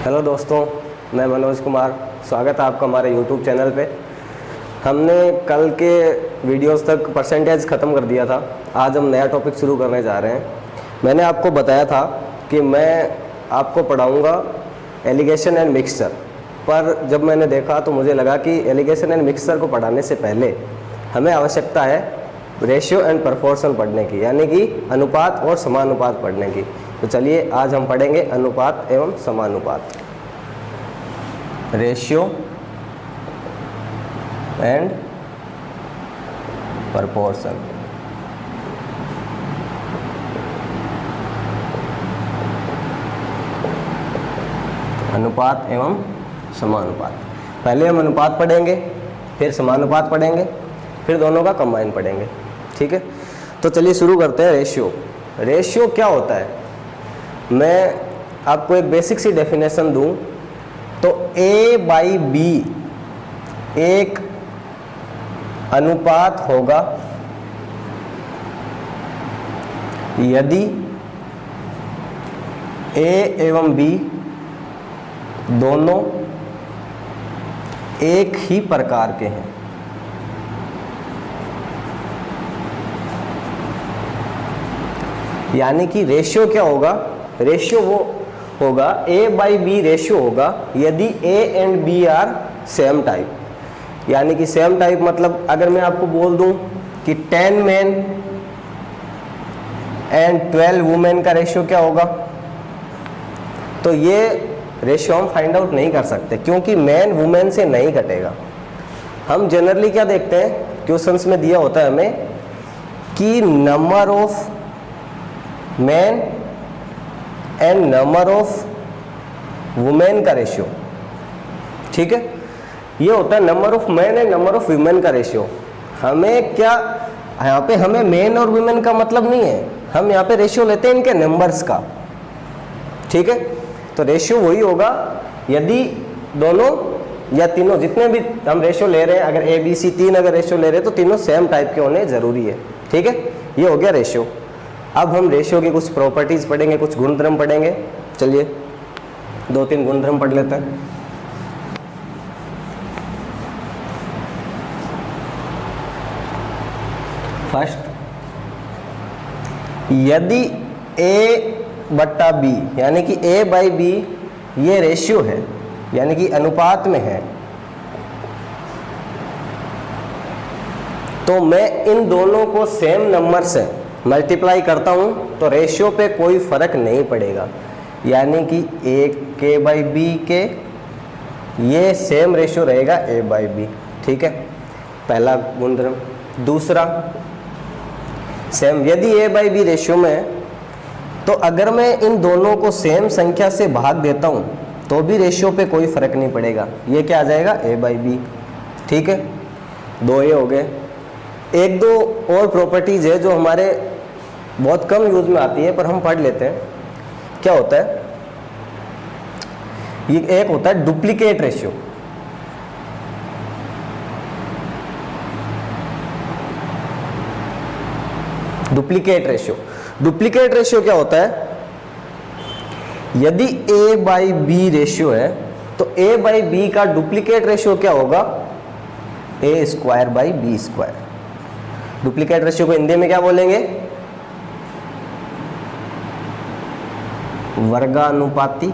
Hello दोस्तों, मैं मनोज कुमार। स्वागत है आपका हमारे यूट्यूब चैनल पे। हमने कल के वीडियोस तक परसेंटेज ख़त्म कर दिया था। आज हम नया टॉपिक शुरू करने जा रहे हैं। मैंने आपको बताया था कि मैं आपको पढ़ाऊंगा एलिगेशन एंड मिक्सचर, पर जब मैंने देखा तो मुझे लगा कि एलिगेशन एंड मिक्सचर को पढ़ाने से पहले हमें आवश्यकता है रेशियो एंड प्रोपोर्शन पढ़ने की, यानी कि अनुपात और समानुपात पढ़ने की। तो चलिए आज हम पढ़ेंगे अनुपात एवं समानुपात, रेशियो एंड प्रोपोर्शन। अनुपात एवं समानुपात। पहले हम अनुपात पढ़ेंगे, फिर समानुपात पढ़ेंगे, फिर दोनों का कंबाइन पढ़ेंगे। ठीक है, तो चलिए शुरू करते हैं। रेशियो। रेशियो क्या होता है? मैं आपको एक बेसिक सी डेफिनेशन दूं तो A बाई बी एक अनुपात होगा यदि A एवं B दोनों एक ही प्रकार के हैं। यानी कि रेशियो क्या होगा? रेशियो वो होगा A बाई बी रेशियो होगा यदि A and B are same type. यानी कि सेम टाइप मतलब अगर मैं आपको बोल दूं कि 10 मैन एंड 12 वुमेन का रेशियो क्या होगा, तो ये रेशियो हम फाइंड आउट नहीं कर सकते क्योंकि मैन वुमेन से नहीं घटेगा। हम जनरली क्या देखते हैं, क्वेश्चंस में दिया होता है हमें कि number of man and number of women का रेशियो। ठीक है, ये होता है number of man and number of women का रेशियो। हमें क्या यहाँ पे हमें मैन और वुमेन का मतलब नहीं है, हम यहाँ पे रेशियो लेते हैं इनके नंबर्स का। ठीक है, तो रेशियो वही होगा यदि दोनों या तीनों, जितने भी हम रेशियो ले रहे हैं, अगर ए बी सी तीन अगर रेशियो ले रहे हैं तो तीनों सेम टाइप के होने जरूरी है। ठीक है, ये हो गया रेशियो। अब हम रेशियो की कुछ प्रॉपर्टीज पढ़ेंगे, कुछ गुणधर्म पढ़ेंगे। चलिए दो तीन गुणधर्म पढ़ लेते हैं। फर्स्ट, यदि A बट्टा B यानी कि A बाई बी ये रेशियो है, यानी कि अनुपात में है, तो मैं इन दोनों को सेम नंबर से मल्टीप्लाई करता हूं तो रेशियो पे कोई फर्क नहीं पड़ेगा। यानी कि A के बाई बी के ये सेम रेशियो रहेगा A बाई बी। ठीक है, पहला गुणधर्म। दूसरा, सेम यदि A बाई बी रेशियो में है तो अगर मैं इन दोनों को सेम संख्या से भाग देता हूं तो भी रेशियो पे कोई फर्क नहीं पड़ेगा। ये क्या आ जाएगा? A by B. ठीक है, दो ये हो गए। एक दो और प्रॉपर्टीज है जो हमारे बहुत कम यूज में आती है पर हम पढ़ लेते हैं। क्या होता है? ये एक होता है duplicate ratio. Duplicate ratio. Duplicate ratio क्या होता है? यदि A बाई बी रेशियो है तो A बाई बी का डुप्लीकेट रेशियो क्या होगा? A square by B square. Duplicate ratio को हिंदी में क्या बोलेंगे? वर्गानुपाती।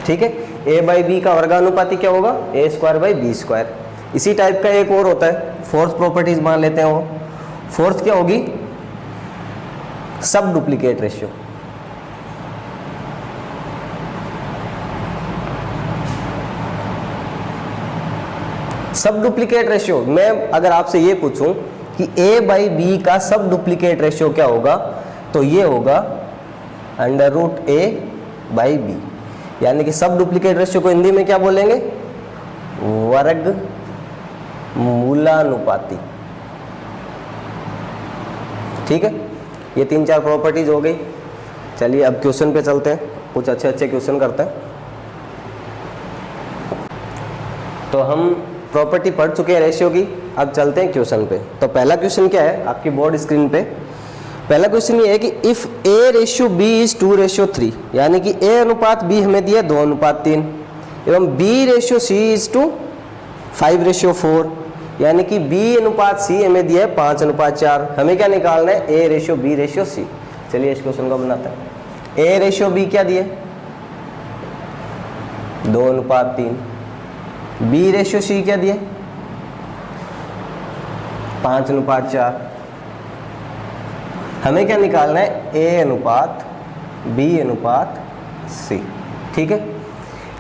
ठीक है, A बाई बी का वर्गानुपाती क्या होगा? A square by B square. इसी टाइप का एक और होता है, फोर्थ प्रॉपर्टीज मान लेते हैं। वो फोर्थ क्या होगी? सब डुप्लीकेट रेशियो। सब डुप्लीकेट रेशियो मैं अगर आपसे ये पूछूं कि A बाई बी का सब डुप्लीकेट रेशियो क्या होगा, तो ये होगा under root A by B. यानी कि सब डुप्लीकेट रेशियो को हिंदी में क्या बोलेंगे? वर्ग मूलानुपाती। ठीक है, ये तीन चार प्रॉपर्टीज हो गई। चलिए अब क्वेश्चन पे चलते हैं, कुछ अच्छे अच्छे क्वेश्चन करते हैं। तो हम प्रॉपर्टी पढ़ चुके हैं रेशियो की, अब चलते हैं क्वेश्चन पे। तो पहला क्वेश्चन क्या है आपकी बोर्ड स्क्रीन पे? पहला क्वेश्चन ये है कि if A ratio B is 2:3, यानी कि ए अनुपात बी हमें दिया 2:3, एवं बी रेशियो सी इज 5:4, यानी कि बी अनुपात सी हमें दिया है 5:4। हमें क्या निकालना है? A ratio B ratio C. चलिए इस क्वेश्चन को बनाते हैं। ए रेशियो बी क्या दिए? 2:3। बी रेशियो सी क्या दिए? 5:4। हमें क्या निकालना है? ए अनुपात बी अनुपात सी। ठीक है,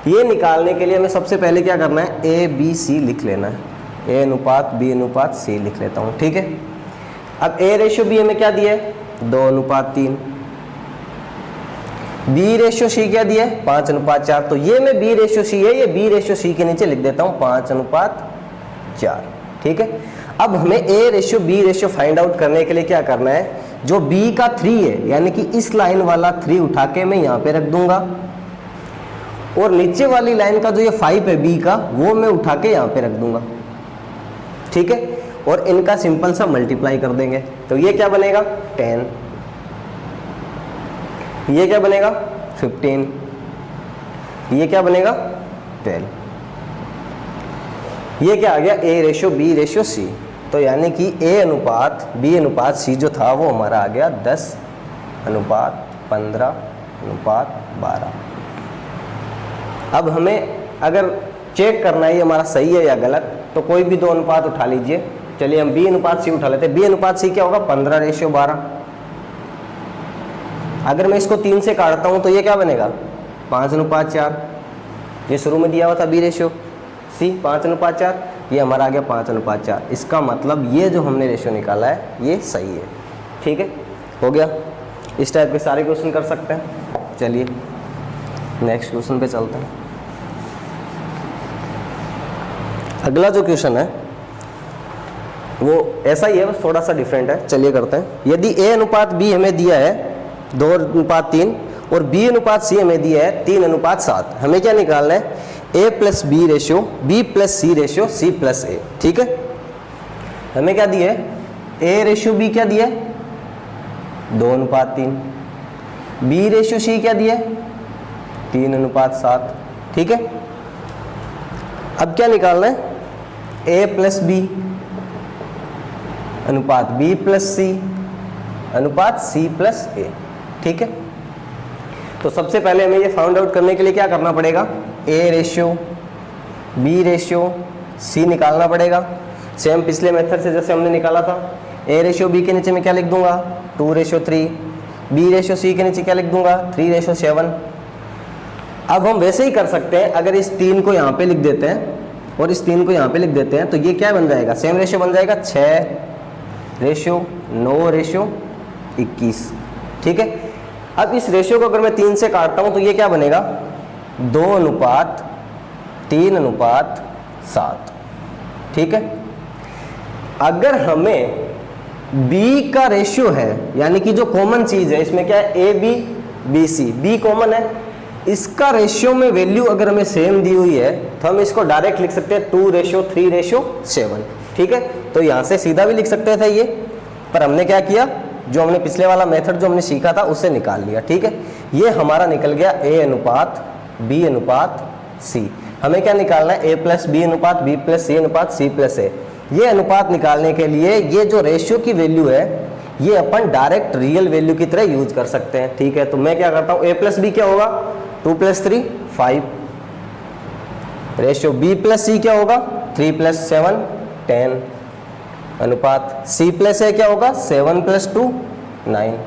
ये निकालने के लिए हमें सबसे पहले क्या करना है? ए बी सी लिख लेना है। ए अनुपात बी अनुपात सी लिख लेता हूँ। ठीक है, अब ए रेशियो बी हमें क्या दिया है? 2:3। बी रेशियो सी क्या दिया है? 5:4। तो ये में बी रेशियो सी है, ये बी रेशियो सी के नीचे लिख देता हूँ 5:4। ठीक है, अब हमें A ratio B ratio find out करने के लिए क्या करना है? जो बी का 3 है, यानी कि इस लाइन वाला 3 उठा के मैं यहाँ पे रख दूंगा, और नीचे वाली लाइन का जो ये 5 है बी का, वो मैं उठा के यहाँ पे रख दूंगा। ठीक है, और इनका सिंपल सा मल्टीप्लाई कर देंगे। तो ये क्या बनेगा? 10। ये क्या बनेगा? 15। ये क्या बनेगा? 12। ये क्या आ गया? A ratio B ratio C. तो यानी कि ए अनुपात बी अनुपात सी जो था वो हमारा आ गया 10:15:12। अब हमें अगर चेक करना है ये हमारा सही है या गलत, तो कोई भी दो अनुपात उठा लीजिए। चलिए हम बी अनुपात सी उठा लेते हैं। बी अनुपात सी क्या होगा? 15:12। अगर मैं इसको 3 से काटता हूँ तो ये क्या बनेगा? 5:4। ये शुरू में दिया हुआ था बी रेशियो सी 5:4, ये हमारा आ गया 5:4। इसका मतलब ये जो हमने रेशियो निकाला है ये सही है। ठीक है, हो गया। इस टाइप के सारे क्वेश्चन कर सकते हैं। चलिए नेक्स्ट क्वेश्चन पे चलते हैं। अगला जो क्वेश्चन है वो ऐसा ही है, बस थोड़ा सा डिफरेंट है। चलिए करते हैं। यदि ए अनुपात बी हमें दिया है 2:3 और बी अनुपात सी हमें दिया है 3:7, हमें क्या निकालना है? A plus B ratio B plus C ratio C plus A. ठीक है, हमें क्या दिया है? ए रेशियो बी क्या दिया है? 2:3। बी रेशियो सी क्या दिया है? 3:7। ठीक है, अब क्या निकालना है? ए प्लस बी अनुपात बी प्लस सी अनुपात सी प्लस ए। ठीक है, तो सबसे पहले हमें ये फाउंड आउट करने के लिए क्या करना पड़ेगा? A ratio B ratio C निकालना पड़ेगा। सेम पिछले मेथड से जैसे हमने निकाला था। ए रेशियो बी के नीचे मैं क्या लिख दूंगा? 2:3। बी रेशियो सी के नीचे क्या लिख दूंगा? 3:7। अब हम वैसे ही कर सकते हैं, अगर इस 3 को यहाँ पे लिख देते हैं और इस 3 को यहाँ पे लिख देते हैं तो ये क्या बन जाएगा? सेम रेशियो बन जाएगा 6:9:21। ठीक है, अब इस रेशियो को अगर मैं 3 से काटता हूँ तो ये क्या बनेगा? 2:3:7। ठीक है, अगर हमें B का रेशियो है, यानी कि जो कॉमन चीज है इसमें क्या है? A B B C, B common है, इसका रेशियो में वैल्यू अगर हमें सेम दी हुई है तो हम इसको डायरेक्ट लिख सकते हैं 2:3:7। ठीक है, तो यहाँ से सीधा भी लिख सकते थे ये, पर हमने क्या किया? जो हमने पिछले वाला मेथड जो हमने सीखा था उससे निकाल लिया। ठीक है, ये हमारा निकल गया ए अनुपात बी अनुपात सी। हमें क्या निकालना है? ए प्लस बी अनुपात बी प्लस सी अनुपात सी प्लस ए। ये अनुपात निकालने के लिए ये जो रेशियो की वैल्यू है ये अपन डायरेक्ट रियल वैल्यू की तरह यूज कर सकते हैं। ठीक है, तो मैं क्या करता हूँ? ए प्लस बी क्या होगा? 2 + 3 5। रेशियो बी प्लस सी क्या होगा? 3 + 7 10। अनुपात सी प्लस ए क्या होगा? 7 + 2 9।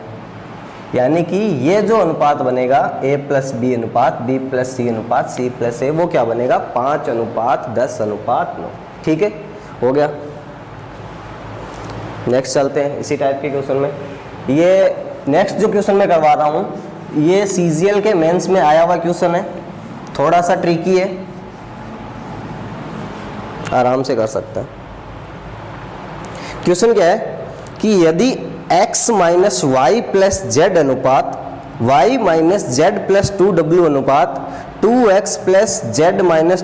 यानी कि ये जो अनुपात बनेगा ए प्लस बी अनुपात बी प्लस सी अनुपात सी प्लस ए, वो क्या बनेगा? 5:10:9। ठीक है, हो गया। नेक्स्ट चलते हैं इसी टाइप के क्वेश्चन में। ये नेक्स्ट जो क्वेश्चन मैं करवा रहा हूँ ये सीजीएल के मेंस में आया हुआ क्वेश्चन है, थोड़ा सा ट्रिकी है, आराम से कर सकते हैं। क्वेश्चन क्या है कि यदि x - y + z अनुपात y - z + 2w अनुपात 2x + z -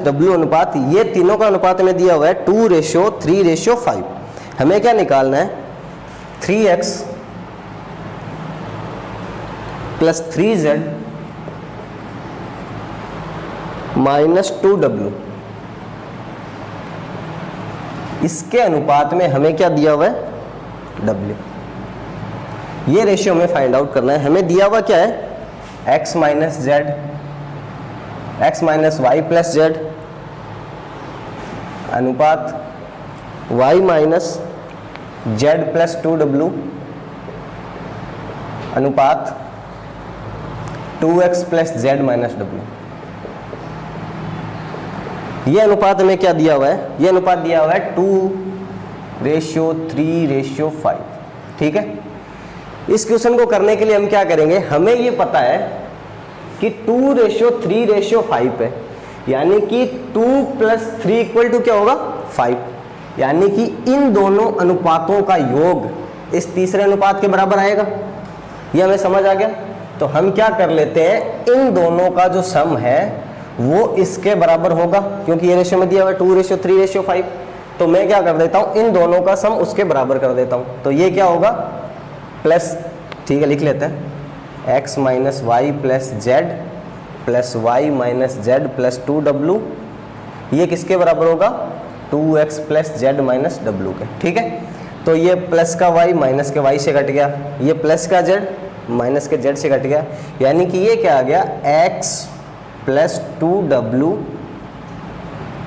w अनुपात, ये तीनों का अनुपात में दिया हुआ है 2:3:5। हमें क्या निकालना है? 3x plus 3z minus 2w, इसके अनुपात में हमें क्या दिया हुआ है, w। ये रेशियो हमें फाइंड आउट करना है। हमें दिया हुआ क्या है, x minus Z, x minus Y plus Z अनुपात y minus Z plus 2w अनुपात 2x plus Z minus w। ये अनुपात हमें क्या दिया हुआ है, ये अनुपात दिया हुआ है 2:3:5। ठीक है, इस क्वेश्चन को करने के लिए हम क्या करेंगे, हमें ये पता है कि 2:3:5 है, यानी कि 2 + 3 इक्वल टू क्या होगा, 5, यानी कि इन दोनों अनुपातों का योग इस तीसरे अनुपात के बराबर आएगा। ये हमें समझ आ गया। तो हम क्या कर लेते हैं, इन दोनों का जो सम है वो इसके बराबर होगा, क्योंकि ये रेशियो में दिया हुआ है 2:3:5। तो मैं क्या कर देता हूँ, इन दोनों का सम उसके बराबर कर देता हूँ। तो ये क्या होगा, प्लस, ठीक है लिख लेते हैं, x minus Y plus Z plus Y minus Z plus 2w, ये किसके बराबर होगा, 2x plus Z minus w के। ठीक है, तो ये प्लस का y माइनस के y से घट गया, ये प्लस का z माइनस के z से घट गया, यानी कि ये क्या आ गया, x plus 2w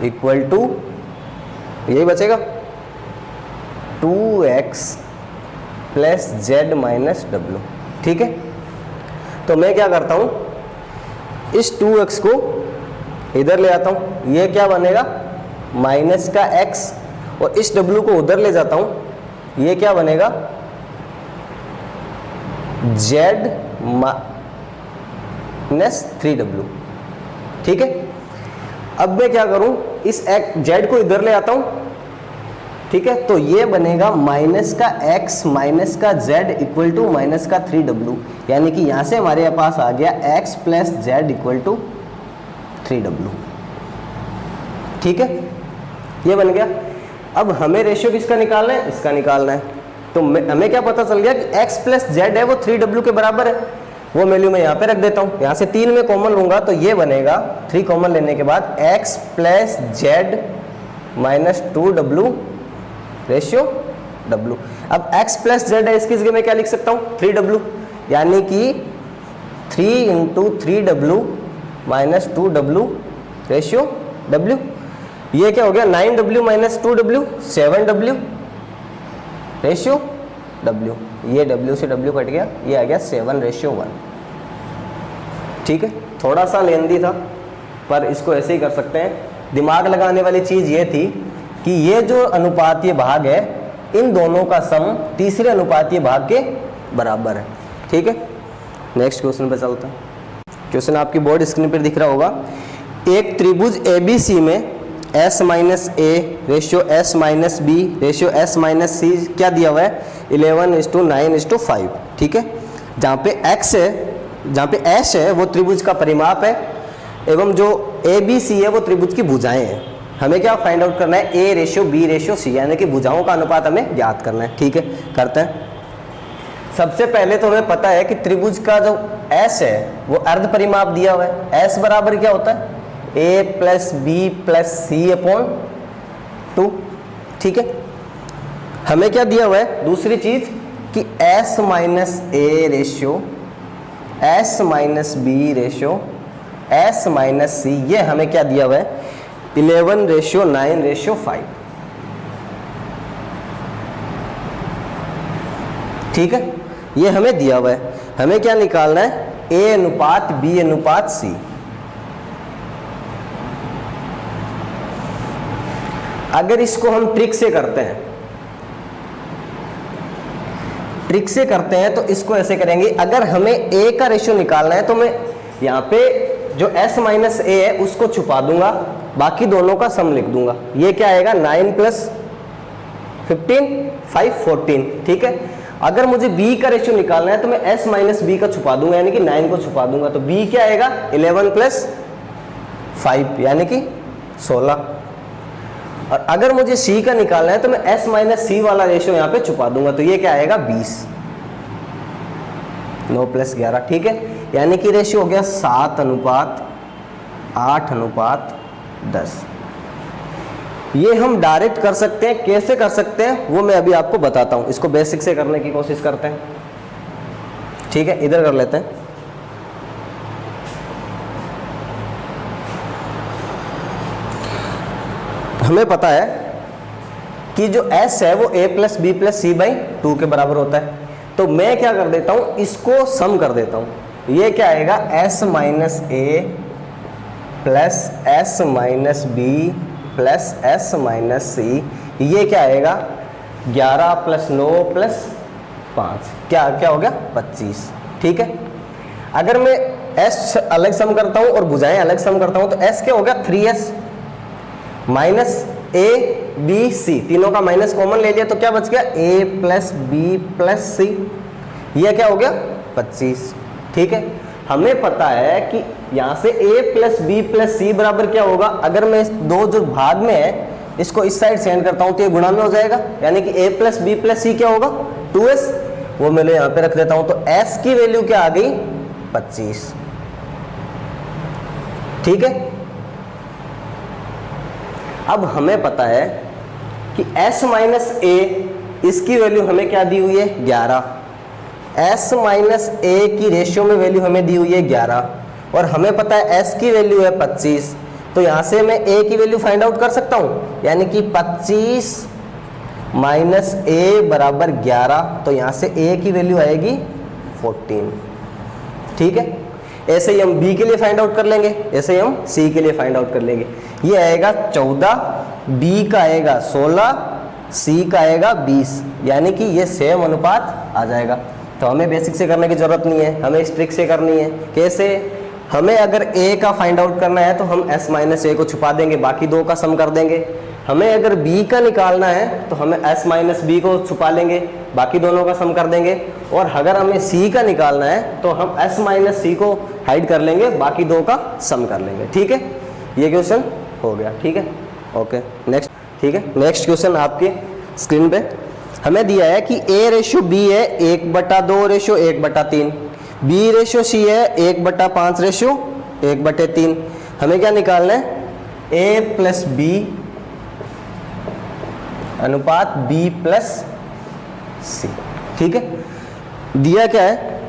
equal to, यही बचेगा 2x plus Z minus w। ठीक है, तो मैं क्या करता हूँ, इस 2x को इधर ले आता हूँ, ये क्या बनेगा माइनस का x, और इस w को उधर ले जाता हूँ, ये क्या बनेगा z माइनस 3w। ठीक है, अब मैं क्या करूं, इस z को इधर ले आता हूं। ठीक है, तो ये बनेगा माइनस का x माइनस का z इक्वल टू माइनस का 3w, यानी कि यहां से हमारे पास आ गया x plus Z equal to 3w। ठीक है, ये बन गया। अब हमें रेशियो किसका निकालना है, इसका निकालना है। तो हमें क्या पता चल गया कि x प्लस जेड है वो 3w के बराबर है, वो वैल्यू मैं यहाँ पे रख देता हूँ। यहाँ से 3 में कॉमन लूंगा तो ये बनेगा, 3 कॉमन लेने के बाद x plus Z minus 2w ratio w। अब x प्लस जेड है, इसकी जगह मैं क्या लिख सकता हूँ, 3w, यानी कि 3 × 3w minus 2w ratio w। ये क्या हो गया, 9w minus 2w 7w ratio w। ये w से w कट गया, ये आ गया 7:1। ठीक है, थोड़ा सा लेंदी था पर इसको ऐसे ही कर सकते हैं। दिमाग लगाने वाली चीज़ ये थी कि ये जो अनुपातीय भाग है, इन दोनों का सम तीसरे अनुपातीय भाग के बराबर है। ठीक है, नेक्स्ट क्वेश्चन पे चलते हैं। क्वेश्चन आपकी बोर्ड स्क्रीन पर दिख रहा होगा। एक त्रिभुज ABC में s minus A ratio s minus B ratio s minus C क्या दिया हुआ है, 11:9:5। ठीक है, जहाँ पे x है, जहाँ पे s है वो त्रिभुज का परिमाप है, एवं जो ABC है वो त्रिभुज की भुजाएं हैं। हमें क्या फाइंड आउट करना है, a ratio b ratio c, यानी कि भुजाओं का अनुपात हमें ज्ञात करना है। ठीक है, करते हैं। सबसे पहले तो हमें पता है कि त्रिभुज का जो s है वो अर्ध परिमाप दिया हुआ है। s बराबर क्या होता है, a plus B plus C upon 2। ठीक है, हमें क्या दिया हुआ है, दूसरी चीज कि s minus A ratio s minus B ratio s minus C, ये हमें क्या दिया हुआ है, 11:9:5। ठीक है, ये हमें दिया हुआ है। हमें क्या निकालना है, a अनुपात b अनुपात c। अगर इसको हम ट्रिक से करते हैं, ट्रिक से करते हैं तो इसको ऐसे करेंगे, अगर हमें a का रेशियो निकालना है तो मैं यहाँ पे जो s माइनस ए है उसको छुपा दूंगा, बाकी दोनों का सम लिख दूंगा। ये क्या आएगा, 9 + 15 5 14। ठीक है, अगर मुझे b का रेशियो निकालना है तो मैं s माइनस बी का छुपा दूंगा, यानी कि 9 को छुपा दूंगा। तो b क्या आएगा, 11 + 5 यानी कि 16। और अगर मुझे c का निकालना है तो मैं s माइनस सी वाला रेशियो यहाँ पे छुपा दूंगा, तो ये क्या आएगा, 20। 9 + 11, ठीक है। यानी कि रेशियो हो गया 7:8:10। ये हम डायरेक्ट कर सकते हैं, कैसे कर सकते हैं वो मैं अभी आपको बताता हूं। इसको बेसिक से करने की कोशिश करते हैं, ठीक है। इधर कर लेते हैं। हमें पता है कि जो s है वो a + b + c/2 के बराबर होता है। तो मैं क्या कर देता हूं, इसको सम कर देता हूं। ये क्या आएगा, s - a + s - b + s - c। ये क्या आएगा, 11 + 9 + 5, क्या क्या हो गया, 25, ठीक है। अगर मैं s अलग सम करता हूं और भुजाएं अलग सम करता हूं तो s क्या हो गया, 3s - a b c, तीनों का माइनस कॉमन ले लिया तो क्या बच गया, a + b + c। ये क्या हो गया, 25, ठीक है। हमें पता है कि यहां से a + b + c बराबर क्या होगा, अगर मैं इस दो जो भाग में है इसको इस साइड सेंड करता हूं तो ये गुणा में हो जाएगा। यानी कि a + b + c क्या होगा, 2s। वो मैं यहां पे रख देता हूं तो s की वैल्यू क्या आ गई, 25, ठीक है। अब हमें पता है कि s - a, इसकी वैल्यू हमें क्या दी हुई है, 11। s - a की रेशियो में वैल्यू हमें दी हुई है 11 और हमें पता है s की वैल्यू है 25। तो यहां से मैं a की वैल्यू फाइंड आउट कर सकता हूं, यानी कि 25 - a बराबर 11। तो यहां से a की वैल्यू आएगी 14, ठीक है। ऐसे ही हम b के लिए फाइंड आउट कर लेंगे, ऐसे ही हम c के लिए फाइंड आउट कर लेंगे। ये आएगा 14, b का आएगा 16, c का आएगा 20, यानी कि ये सेम अनुपात आ जाएगा। तो हमें बेसिक से करने की जरूरत नहीं है, हमें स्ट्रिक से करनी है। कैसे, हमें अगर a का फाइंड आउट करना है तो हम s - a को छुपा देंगे, बाकी दो का सम कर देंगे। हमें अगर b का निकालना है तो हमें s - b को छुपा लेंगे, बाकी दोनों का सम कर देंगे। और अगर हमें c का निकालना है तो हम s - c को हाइड कर लेंगे, बाकी दो का सम कर लेंगे, ठीक है। ये क्वेश्चन हो गया, ठीक है। ओके, नेक्स्ट, ठीक है। नेक्स्ट क्वेश्चन आपके स्क्रीन पे हमें दिया है कि a b है 1/2 रेशियो 1/3, b c है 1/5 रेशियो 1/3। हमें क्या निकालना है, a + b अनुपात b + c, ठीक है। दिया क्या है,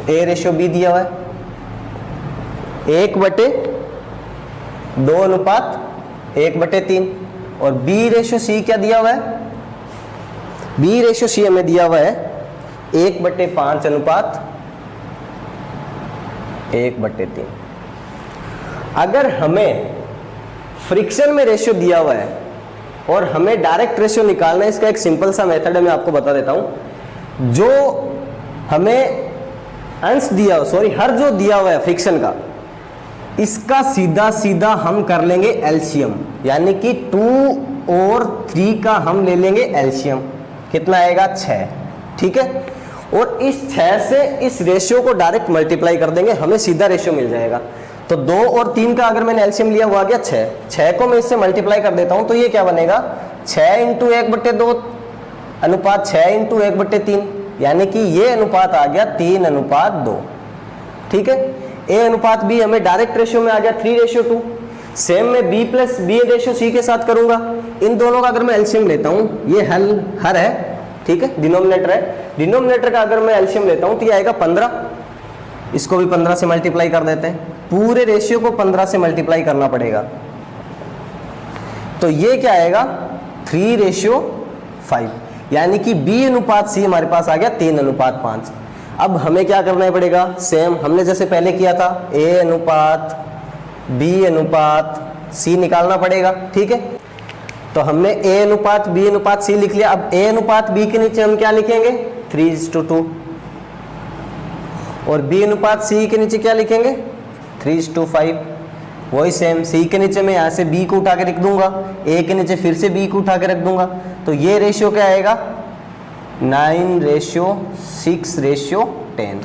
a b दिया हुआ है 1/2 अनुपात 1/3 और b c क्या दिया हुआ है, b c हमें दिया हुआ है 1/5 अनुपात 1/3। अगर हमें फ्रिक्शन में रेशियो दिया हुआ है और हमें डायरेक्ट रेशियो निकालना है, इसका एक सिंपल सा मेथड है, मैं आपको बता देता हूं। जो हमें अंश दिया हो, सॉरी हर जो दिया हुआ है फ्रिक्शन का, इसका सीधा सीधा हम कर लेंगे एलसीएम, यानी कि 2 और 3 का हम ले लेंगे एलसीएम। कितना आएगा, 6, ठीक है। और इस 6 से इस रेशियो को डायरेक्ट मल्टीप्लाई कर देंगे, हमें सीधा रेशियो मिल जाएगा। तो 2 और 3 का अगर मैंने एलसीएम लिया हुआ आ गया 6 को मैं इससे मल्टीप्लाई कर देता हूं तो ये क्या बनेगा, 6 × 1/2 अनुपात 6 × 1/3, यानी कि ये अनुपात आ गया 3:2, ठीक है। a अनुपात b हमें डायरेक्ट रेशियो में आ गया 3:2। सेम में b + b c के साथ करूंगा। इन दोनों का अगर मैं एलसीएम लेता हूं, ये हर है, ठीक है, डिनोमिनेटर है। डिनोमिनेटर का अगर मैं एलसीएम लेता हूं तो ये आएगा 15। इसको भी 15 से मल्टीप्लाई कर देते हैं, पूरे रेशियो को 15 से मल्टीप्लाई करना पड़ेगा। तो ये क्या आएगा, 3:5, यानी कि b अनुपात c हमारे पास आ गया 3:5। अब हमें क्या करना पड़ेगा, सेम हमने जैसे पहले किया था, a अनुपात b अनुपात c निकालना पड़ेगा, ठीक है। तो हमने a अनुपात b अनुपात c लिख लिया। अब a अनुपात b के नीचे हम क्या लिखेंगे, 3:2, और b अनुपात c के नीचे क्या लिखेंगे, 3:5। वही सेम c के नीचे मैं यहाँ से b को उठा के रख दूंगा, a के नीचे फिर से b को उठा के रख दूंगा। तो ये रेशियो क्या आएगा, 9:6:10,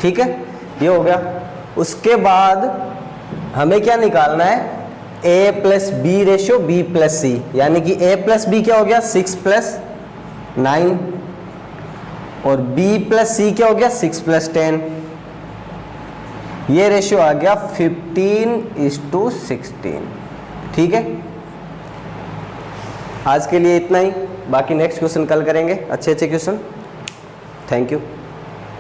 ठीक है। ये हो गया। उसके बाद हमें क्या निकालना है, a + b ratio b + c, यानी कि a + b क्या हो गया, 6 + 9, और B प्लस C क्या हो गया 6 प्लस 10। ये रेशियो आ गया 15:16। ठीक है, आज के लिए इतना ही, बाकी नेक्स्ट क्वेश्चन कल करेंगे, अच्छे अच्छे क्वेश्चन। Thank you.